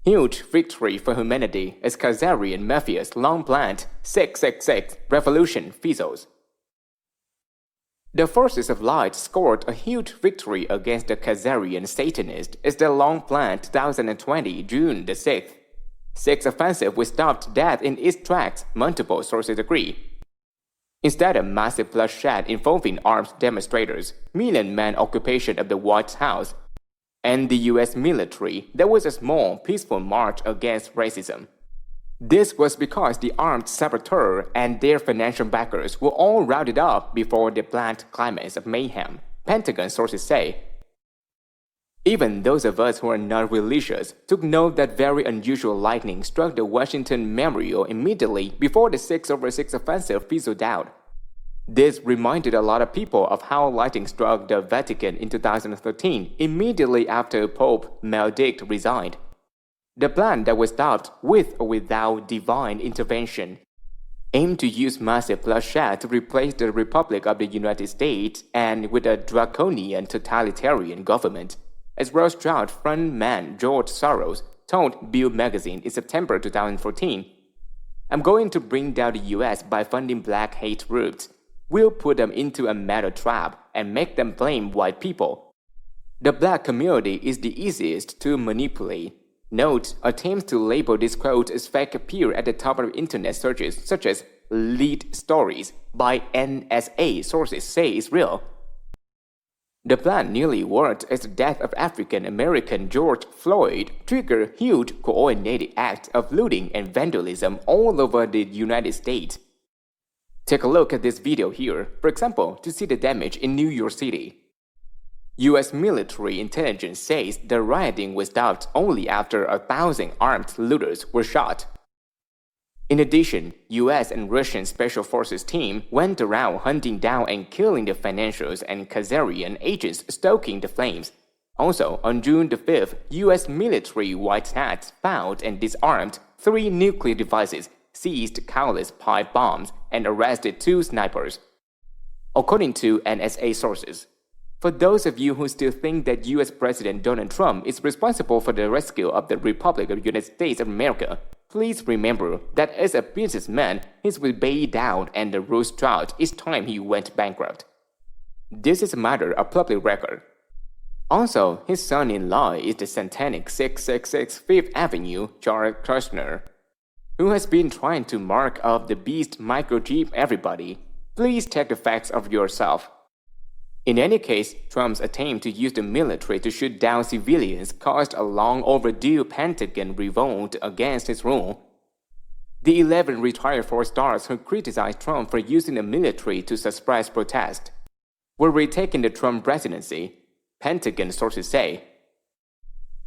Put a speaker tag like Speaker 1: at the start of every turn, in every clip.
Speaker 1: Huge victory for humanity as Khazarian mafia's long-planned 666 revolution fizzles. The forces of light scored a huge victory against the Khazarian Satanists as the long-planned 2020 June the 6th. 6 offensive was stopped dead in its tracks, multiple sources agree. Instead of massive bloodshed involving armed demonstrators, million-man occupation of the White House, and the US military, there was a small, peaceful march against racism. This was because the armed saboteur and their financial backers were all routed up before the planned climax of mayhem, Pentagon sources say. Even those of us who are not religious took note that very unusual lightning struck the Washington Memorial immediately before the 6/6 offensive fizzled out. This reminded a lot of people of how lightning struck the Vatican in 2013, immediately after Pope Benedict resigned. The plan that was stopped with or without divine intervention aimed to use massive bloodshed to replace the Republic of the United States and with a draconian totalitarian government, as Rothschild frontman George Soros told Bill magazine in September 2014. I'm going to bring down the US by funding black hate groups. We'll put them into a metal trap and make them blame white people. The black community is the easiest to manipulate. Note, attempts to label this quote as fake appear at the top of internet searches such as lead stories by NSA sources say it's real. The plan nearly worked as the death of African-American George Floyd triggered huge coordinated acts of looting and vandalism all over the United States. Take a look at this video here, for example, to see the damage in New York City. US military intelligence says the rioting was stopped only after 1,000 armed looters were shot. In addition, US and Russian Special Forces team went around hunting down and killing the financials and Khazarian agents stoking the flames. Also, on June the 5th, US military white hats found and disarmed 3 nuclear devices, seized countless pipe bombs, and arrested 2 snipers. According to NSA sources, for those of you who still think that US President Donald Trump is responsible for the rescue of the Republic of the United States of America, please remember that as a businessman, his will bail down and the rules drought each time he went bankrupt. This is a matter of public record. Also, his son-in-law is the satanic 666 Fifth Avenue Jared Kushner, who has been trying to mark off the beast microchip everybody. Please check the facts of yourself. In any case, Trump's attempt to use the military to shoot down civilians caused a long overdue Pentagon revolt against his rule. The 11 retired 4-stars who criticized Trump for using the military to suppress protest were retaking the Trump presidency, Pentagon sources say.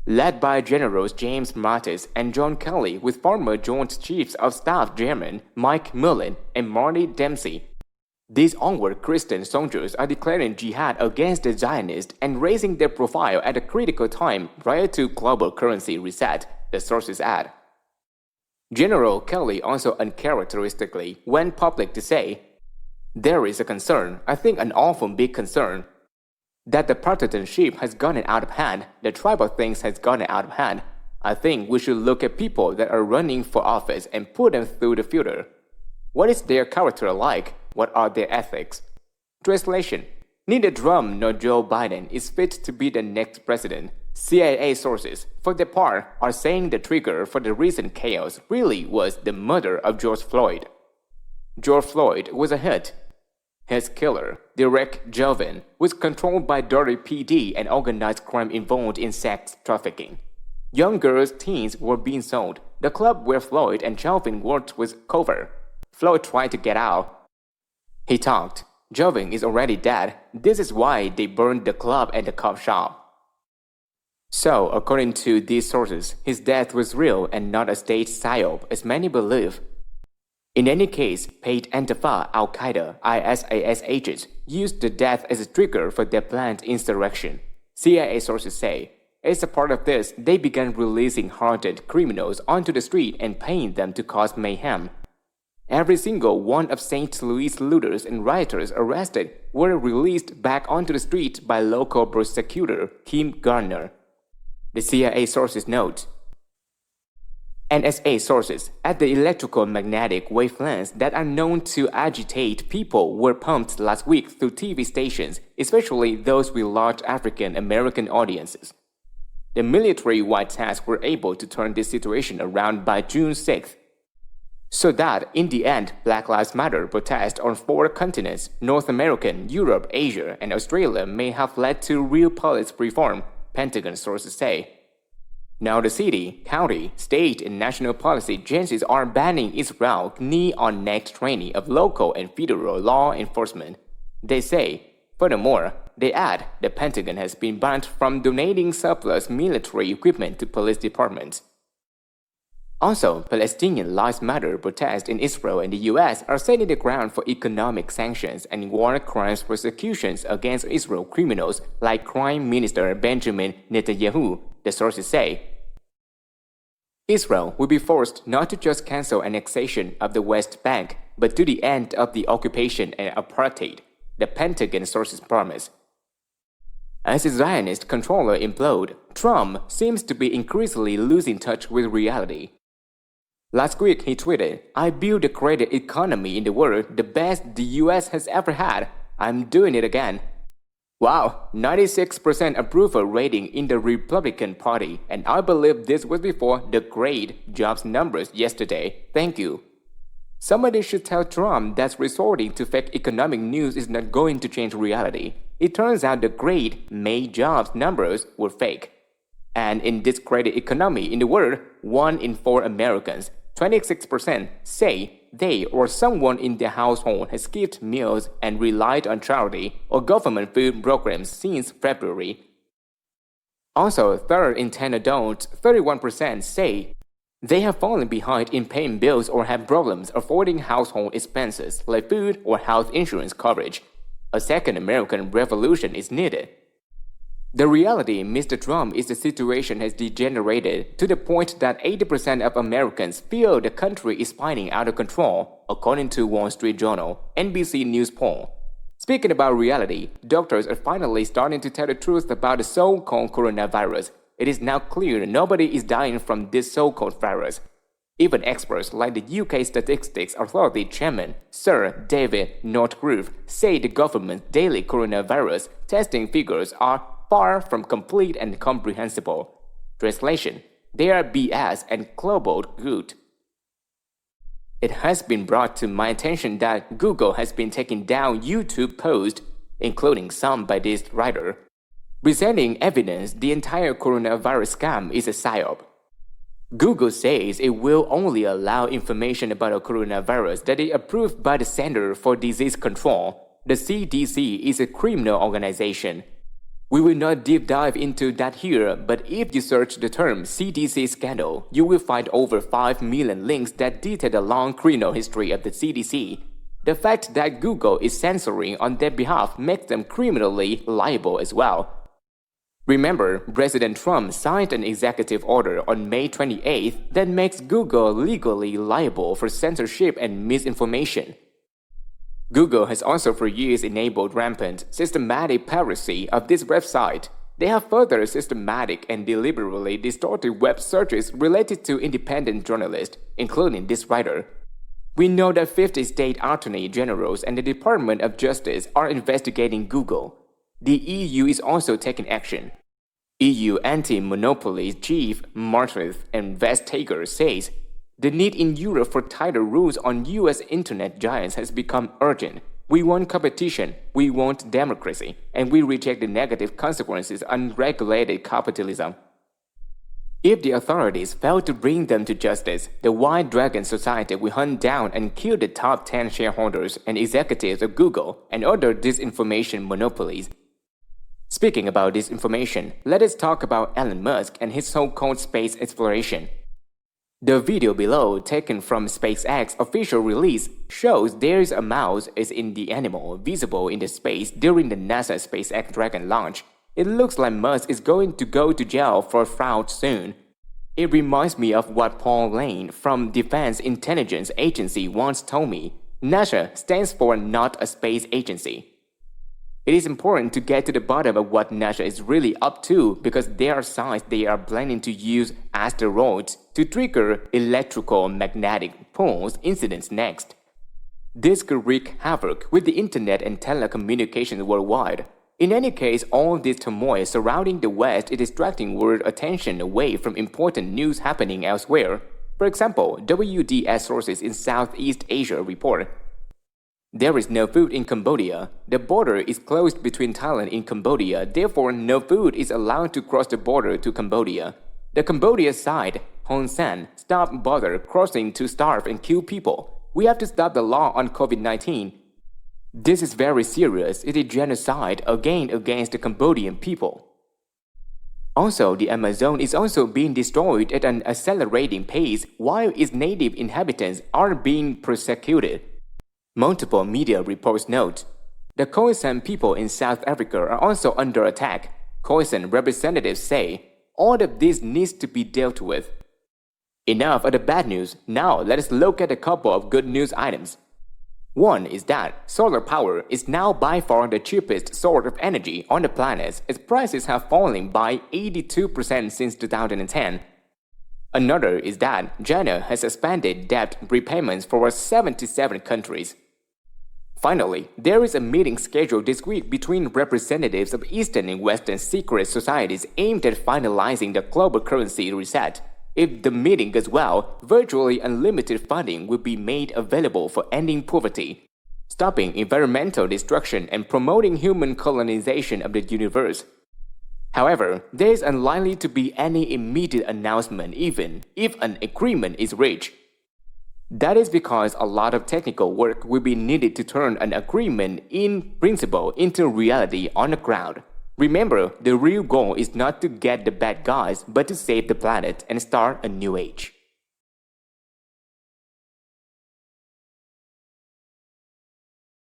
Speaker 1: Led by Generals James Mattis and John Kelly with former Joint Chiefs of Staff Chairman Mike Mullen and Marty Dempsey, these onward Christian soldiers are declaring jihad against the Zionists and raising their profile at a critical time prior to global currency reset, the sources add. General Kelly also uncharacteristically went public to say, "There is a concern, I think an awful big concern, that the partisanship has gotten out of hand, the tribal things has gotten out of hand. I think we should look at people that are running for office and put them through the filter. What is their character like? What are their ethics?" Translation: neither Trump nor Joe Biden is fit to be the next president. CIA sources, for their part, are saying the trigger for the recent chaos really was the murder of George Floyd. George Floyd was a hit. His killer, Derek Chauvin, was controlled by dirty PD and organized crime involved in sex trafficking. Young girls, teens were being sold. The club where Floyd and Chauvin worked was covered. Floyd tried to get out. He talked. Chauvin is already dead. This is why they burned the club and the cop shop. So, according to these sources, his death was real and not a stage psyop, as many believe. In any case, paid Antifa, Al-Qaeda, ISIS agents used the death as a trigger for their planned insurrection. CIA sources say, as a part of this, they began releasing hardened criminals onto the street and paying them to cause mayhem. Every single one of St. Louis looters and rioters arrested were released back onto the street by local prosecutor Kim Garner. The CIA sources note, NSA sources at the electrical magnetic wavelengths that are known to agitate people were pumped last week through TV stations, especially those with large African American audiences. The military-wide tasks were able to turn this situation around by June 6th. So that, in the end, Black Lives Matter protests on 4 continents, North America, Europe, Asia, and Australia may have led to real policy reform, Pentagon sources say. Now the city, county, state, and national policy agencies are banning Israel knee-on-neck training of local and federal law enforcement. They say, furthermore, they add, the Pentagon has been banned from donating surplus military equipment to police departments. Also, Palestinian Lives Matter protests in Israel and the US are setting the ground for economic sanctions and war crimes prosecutions against Israel criminals like Prime Minister Benjamin Netanyahu, the sources say. Israel will be forced not to just cancel annexation of the West Bank, but to the end of the occupation and apartheid, the Pentagon sources promise. As a Zionist controller implode, Trump seems to be increasingly losing touch with reality. Last week he tweeted, "I built the greatest economy in the world, the best the US has ever had. I'm doing it again." Wow, 96% approval rating in the Republican Party, and I believe this was before the great jobs numbers yesterday. Thank you. Somebody should tell Trump that resorting to fake economic news is not going to change reality. It turns out the great May jobs numbers were fake. And in this great economy in the world, 1 in 4 Americans, 26%, say they or someone in their household has skipped meals and relied on charity or government food programs since February. Also, 3 in 10 adults, 31%, say they have fallen behind in paying bills or have problems affording household expenses like food or health insurance coverage. A second American revolution is needed. The reality, Mr. Trump, is the situation has degenerated to the point that 80% of Americans feel the country is spinning out of control, according to Wall Street Journal, NBC News poll. Speaking about reality, doctors are finally starting to tell the truth about the so-called coronavirus. It is now clear nobody is dying from this so-called virus. Even experts like the UK Statistics Authority Chairman Sir David Northcliffe say the government's daily coronavirus testing figures are far from complete and comprehensible. Translation: they are BS and global good. It has been brought to my attention that Google has been taking down YouTube posts, including some by this writer, presenting evidence the entire coronavirus scam is a psyop. Google says it will only allow information about a coronavirus that is approved by the Center for Disease Control. The CDC is a criminal organization. We will not deep dive into that here, but if you search the term CDC scandal, you will find over 5 million links that detail the long criminal history of the CDC. The fact that Google is censoring on their behalf makes them criminally liable as well. Remember, President Trump signed an executive order on May 28th that makes Google legally liable for censorship and misinformation. Google has also for years enabled rampant, systematic piracy of this website. They have further systematic and deliberately distorted web searches related to independent journalists, including this writer. We know that 50 state attorney generals and the Department of Justice are investigating Google. The EU is also taking action. EU anti-monopoly chief Martin Vestager says, "The need in Europe for tighter rules on US internet giants has become urgent. We want competition, we want democracy, and we reject the negative consequences of unregulated capitalism." If the authorities fail to bring them to justice, the White Dragon Society will hunt down and kill the top 10 shareholders and executives of Google and other disinformation monopolies. Speaking about disinformation, let us talk about Elon Musk and his so-called space exploration. The video below, taken from SpaceX official release, shows there's a mouse is in the animal visible in the space during the NASA SpaceX Dragon launch. It looks like Musk is going to go to jail for fraud soon. It reminds me of what Paul Lane from Defense Intelligence Agency once told me. NASA stands for not a space agency. It is important to get to the bottom of what NASA is really up to because there are signs they are planning to use asteroids to trigger electrical magnetic pulse incidents next. This could wreak havoc with the internet and telecommunications worldwide. In any case, all this turmoil surrounding the West is distracting world attention away from important news happening elsewhere. For example, WDS sources in Southeast Asia report there is no food in Cambodia. The border is closed between Thailand and Cambodia, therefore no food is allowed to cross the border to Cambodia. The Cambodia side, Hon Sen, stop border crossing to starve and kill people. We have to stop the law on COVID-19. This is very serious. It is genocide again against the Cambodian people. Also, the Amazon is also being destroyed at an accelerating pace while its native inhabitants are being persecuted. Multiple media reports note, the Khoisan people in South Africa are also under attack. Khoisan representatives say, all of this needs to be dealt with. Enough of the bad news, now let us look at a couple of good news items. One is that solar power is now by far the cheapest source of energy on the planet as prices have fallen by 82% since 2010. Another is that China has suspended debt repayments for 77 countries. Finally, there is a meeting scheduled this week between representatives of Eastern and Western secret societies aimed at finalizing the global currency reset. If the meeting goes well, virtually unlimited funding will be made available for ending poverty, stopping environmental destruction, and promoting human colonization of the universe. However, there is unlikely to be any immediate announcement even if an agreement is reached. That is because a lot of technical work will be needed to turn an agreement in principle into reality on the ground. Remember, the real goal is not to get the bad guys but to save the planet and start a new age.